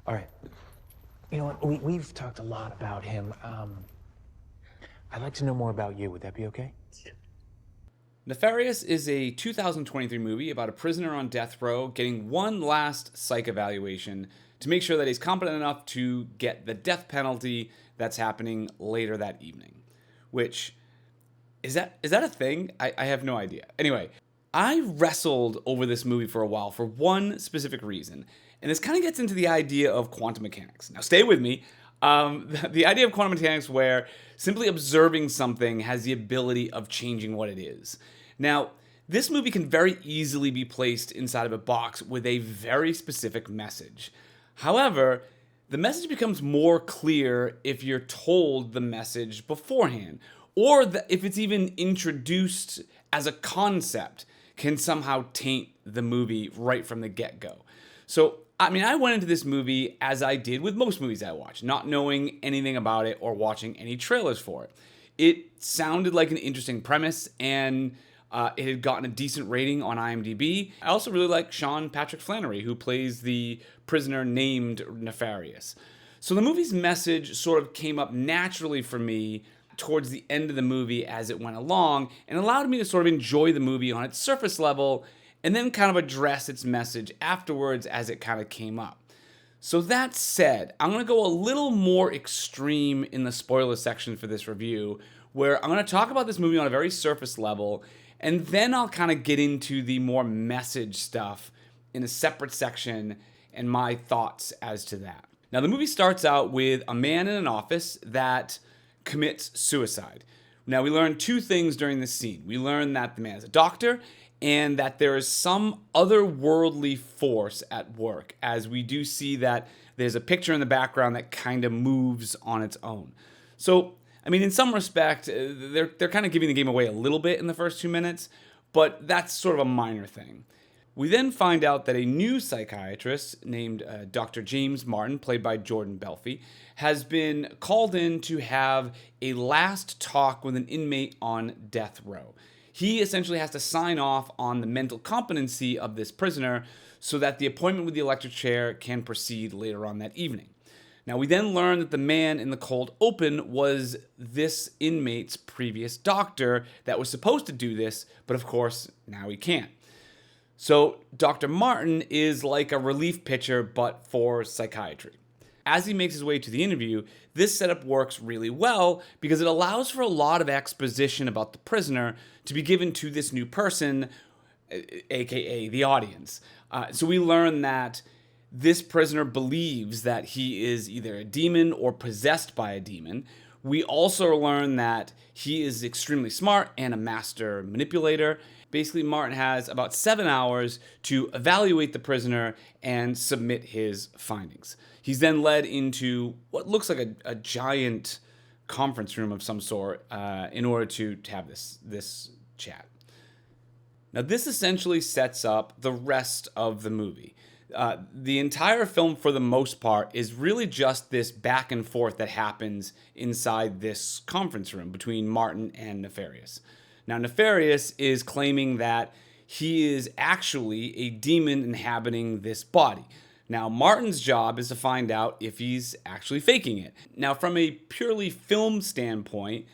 All right. You know what? We've talked a lot about him. I'd like to know more about you. Would that be okay? Nefarious is a 2023 movie about a prisoner on death row getting one last psych evaluation to make sure that he's competent enough to get the death penalty that's happening later that evening. Which, is that a thing? I have no idea. Anyway, I wrestled over this movie for a while for one specific reason. And this kind of gets into the idea of quantum mechanics. Now, stay with me. The idea of quantum mechanics where simply observing something has the ability of changing what it is. Now, this movie can very easily be placed inside of a box with a very specific message. However, the message becomes more clear if you're told the message beforehand, or if it's even introduced as a concept, can somehow taint the movie right from the get-go. So, I went into this movie as I did with most movies I watch, not knowing anything about it or watching any trailers for it. It sounded like an interesting premise, and it had gotten a decent rating on IMDb. I also really like Sean Patrick Flannery, who plays the prisoner named Nefarious. So the movie's message sort of came up naturally for me towards the end of the movie as it went along, and allowed me to sort of enjoy the movie on its surface level and then kind of address its message afterwards as it kind of came up. So that said, I'm going to go a little more extreme in the spoiler section for this review, where I'm going to talk about this movie on a very surface level, and then I'll kind of get into the more message stuff in a separate section and my thoughts as to that. Now, the movie starts out with a man in an office that commits suicide. Now, we learn two things during this scene. We learn that the man is a doctor, and that there is some otherworldly force at work, as we do see that there's a picture in the background that kind of moves on its own. So, in some respect, they're kind of giving the game away a little bit in the first 2 minutes, but that's sort of a minor thing. We then find out that a new psychiatrist named Dr. James Martin, played by Jordan Belfi, has been called in to have a last talk with an inmate on death row. He essentially has to sign off on the mental competency of this prisoner so that the appointment with the electric chair can proceed later on that evening. Now, we then learn that the man in the cold open was this inmate's previous doctor that was supposed to do this, but of course, now he can't. So, Dr. Martin is like a relief pitcher, but for psychiatry. As he makes his way to the interview, this setup works really well because it allows for a lot of exposition about the prisoner to be given to this new person, aka the audience. So we learn that this prisoner believes that he is either a demon or possessed by a demon. We also learn that he is extremely smart and a master manipulator. Basically, Martin has about 7 hours to evaluate the prisoner and submit his findings. He's then led into what looks like a giant conference room of some sort in order to have this chat. Now, this essentially sets up the rest of the movie. The entire film, for the most part, is really just this back and forth that happens inside this conference room between Martin and Nefarious. Now, Nefarious is claiming that he is actually a demon inhabiting this body. Now, Martin's job is to find out if he's actually faking it. Now, from a purely film standpoint,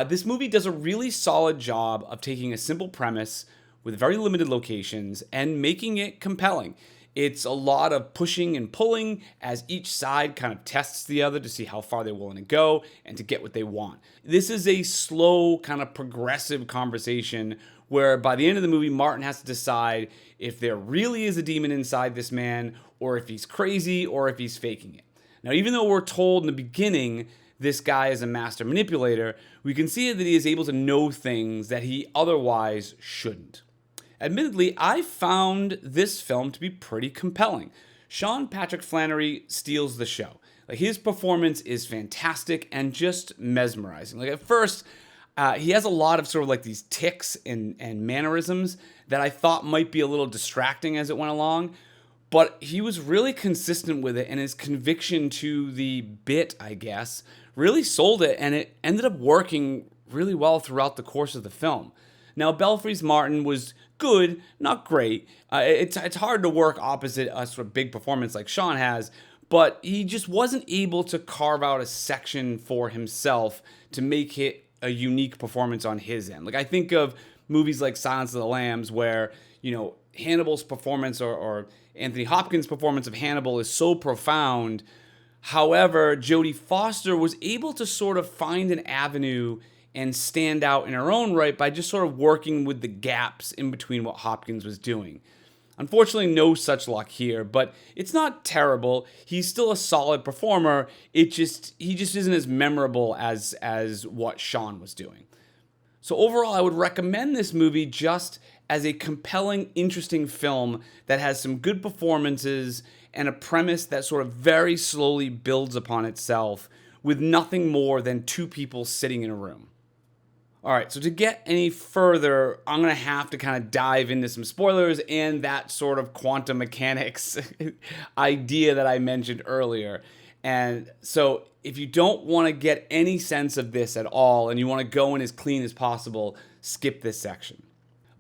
this movie does a really solid job of taking a simple premise with very limited locations and making it compelling. It's a lot of pushing and pulling as each side kind of tests the other to see how far they're willing to go and to get what they want. This is a slow, kind of progressive conversation where by the end of the movie, Martin has to decide if there really is a demon inside this man, or if he's crazy, or if he's faking it. Now, even though we're told in the beginning this guy is a master manipulator, we can see that he is able to know things that he otherwise shouldn't. Admittedly, I found this film to be pretty compelling. Sean Patrick Flannery steals the show. His performance is fantastic and just mesmerizing. At first, he has a lot of sort of like these tics and mannerisms that I thought might be a little distracting as it went along, but he was really consistent with it, and his conviction to the bit, I guess, really sold it, and it ended up working really well throughout the course of the film. Now, Belfry's Martin was good, not great. It's hard to work opposite a sort of big performance like Sean has, but he just wasn't able to carve out a section for himself to make it a unique performance on his end. Like, I think of movies like Silence of the Lambs, where, Hannibal's performance or Anthony Hopkins' performance of Hannibal is so profound. However, Jodie Foster was able to sort of find an avenue and stand out in her own right by just sort of working with the gaps in between what Hopkins was doing. Unfortunately, no such luck here, but it's not terrible. He's still a solid performer. He just isn't as memorable as what Sean was doing. So overall, I would recommend this movie just as a compelling, interesting film that has some good performances and a premise that sort of very slowly builds upon itself with nothing more than two people sitting in a room. All right, so to get any further, I'm going to have to kind of dive into some spoilers and that sort of quantum mechanics idea that I mentioned earlier. And so if you don't want to get any sense of this at all and you want to go in as clean as possible, skip this section.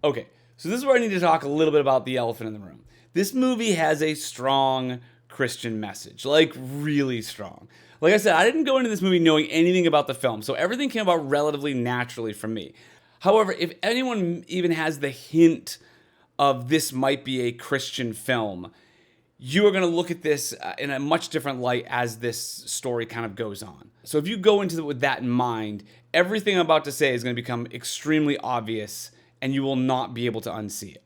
Okay, so this is where I need to talk a little bit about the elephant in the room. This movie has a strong Christian message, like really strong. Like I said, I didn't go into this movie knowing anything about the film, so everything came about relatively naturally for me. However, if anyone even has the hint of this might be a Christian film, you are going to look at this in a much different light as this story kind of goes on. So if you go into it with that in mind, everything I'm about to say is going to become extremely obvious, and you will not be able to unsee it.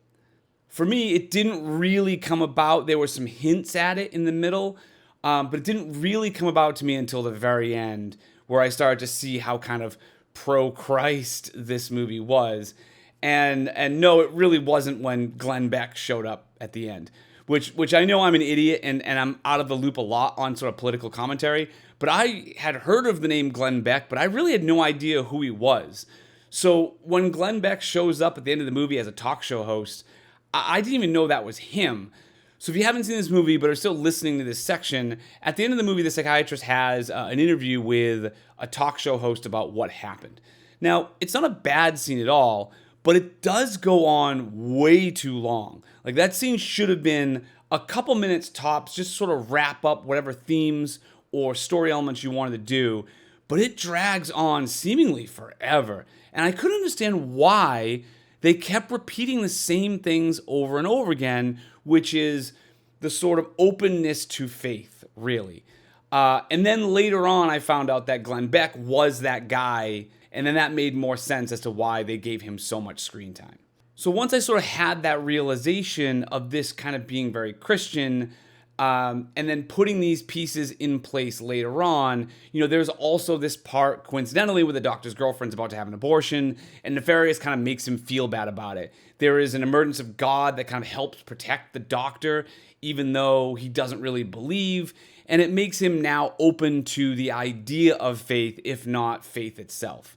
For me, it didn't really come about. There were some hints at it in the middle, but it didn't really come about to me until the very end, where I started to see how kind of pro-Christ this movie was. And no, it really wasn't when Glenn Beck showed up at the end, which I know I'm an idiot and I'm out of the loop a lot on sort of political commentary, but I had heard of the name Glenn Beck, but I really had no idea who he was. So when Glenn Beck shows up at the end of the movie as a talk show host, I didn't even know that was him. So if you haven't seen this movie but are still listening to this section, at the end of the movie, the psychiatrist has an interview with a talk show host about what happened. Now, it's not a bad scene at all, but it does go on way too long. Like, that scene should have been a couple minutes tops, just sort of wrap up whatever themes or story elements you wanted to do, but it drags on seemingly forever. And I couldn't understand why they kept repeating the same things over and over again, which is the sort of openness to faith, really. And then later on, I found out that Glenn Beck was that guy, and then that made more sense as to why they gave him so much screen time. So once I sort of had that realization of this kind of being very Christian, and then putting these pieces in place later on, there's also this part, coincidentally, where the doctor's girlfriend's about to have an abortion, and Nefarious kind of makes him feel bad about it. There is an emergence of God that kind of helps protect the doctor, even though he doesn't really believe, and it makes him now open to the idea of faith, if not faith itself.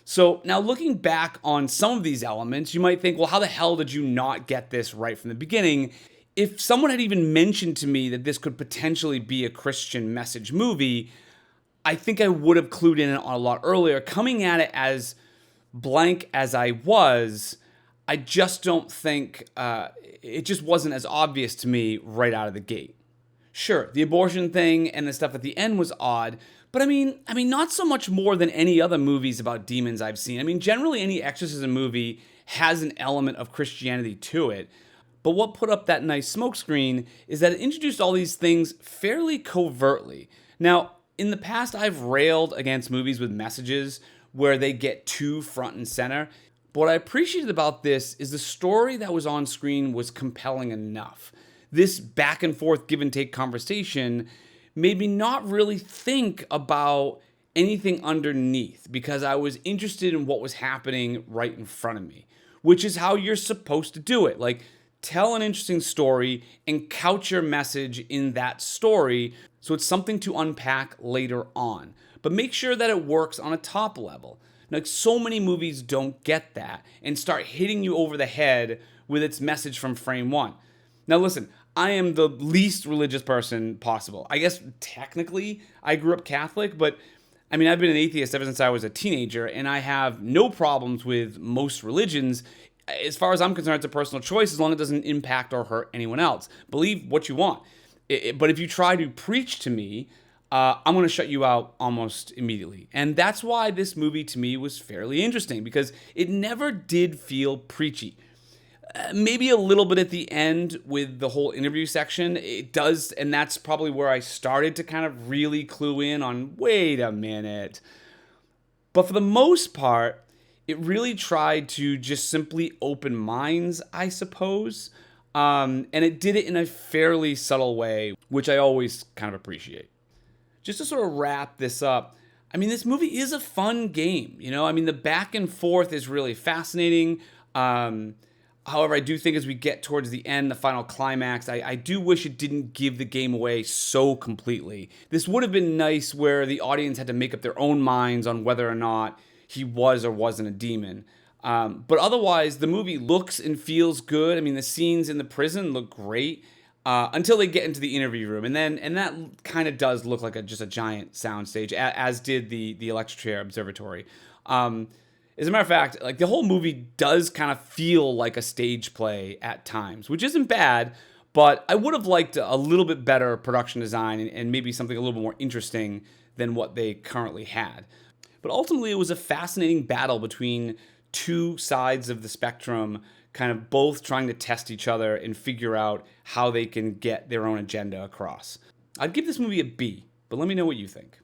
So now looking back on some of these elements, you might think, well, how the hell did you not get this right from the beginning? If someone had even mentioned to me that this could potentially be a Christian message movie, I think I would have clued in a lot earlier. Coming at it as blank as I was, I just don't think, it just wasn't as obvious to me right out of the gate. Sure, the abortion thing and the stuff at the end was odd, but I mean, not so much more than any other movies about demons I've seen. I mean, generally any exorcism movie has an element of Christianity to it. But what put up that nice smokescreen is that it introduced all these things fairly covertly. Now, in the past, I've railed against movies with messages where they get too front and center. But what I appreciated about this is the story that was on screen was compelling enough. This back and forth give and take conversation made me not really think about anything underneath because I was interested in what was happening right in front of me, which is how you're supposed to do it. Like, tell an interesting story and couch your message in that story so it's something to unpack later on. But make sure that it works on a top level. Like, so many movies don't get that and start hitting you over the head with its message from frame one. Now listen, I am the least religious person possible. I guess technically I grew up Catholic, but I mean, I've been an atheist ever since I was a teenager, and I have no problems with most religions. As far as I'm concerned, it's a personal choice as long as it doesn't impact or hurt anyone else. Believe what you want. But if you try to preach to me, I'm going to shut you out almost immediately. And that's why this movie to me was fairly interesting, because it never did feel preachy. Maybe a little bit at the end with the whole interview section. It does, and that's probably where I started to kind of really clue in on, wait a minute. But for the most part, it really tried to just simply open minds, I suppose. And it did it in a fairly subtle way, which I always kind of appreciate. Just to sort of wrap this up, I mean, this movie is a fun game, you know? I mean, the back and forth is really fascinating. However, I do think as we get towards the end, the final climax, I do wish it didn't give the game away so completely. This would have been nice where the audience had to make up their own minds on whether or not he was or wasn't a demon. But otherwise, the movie looks and feels good. I mean, the scenes in the prison look great until they get into the interview room. And that kind of does look like just a giant soundstage, as did the electric chair observatory. As a matter of fact, like, the whole movie does kind of feel like a stage play at times, which isn't bad, but I would have liked a little bit better production design and maybe something a little bit more interesting than what they currently had. But ultimately, it was a fascinating battle between two sides of the spectrum, kind of both trying to test each other and figure out how they can get their own agenda across. I'd give this movie a B, but let me know what you think.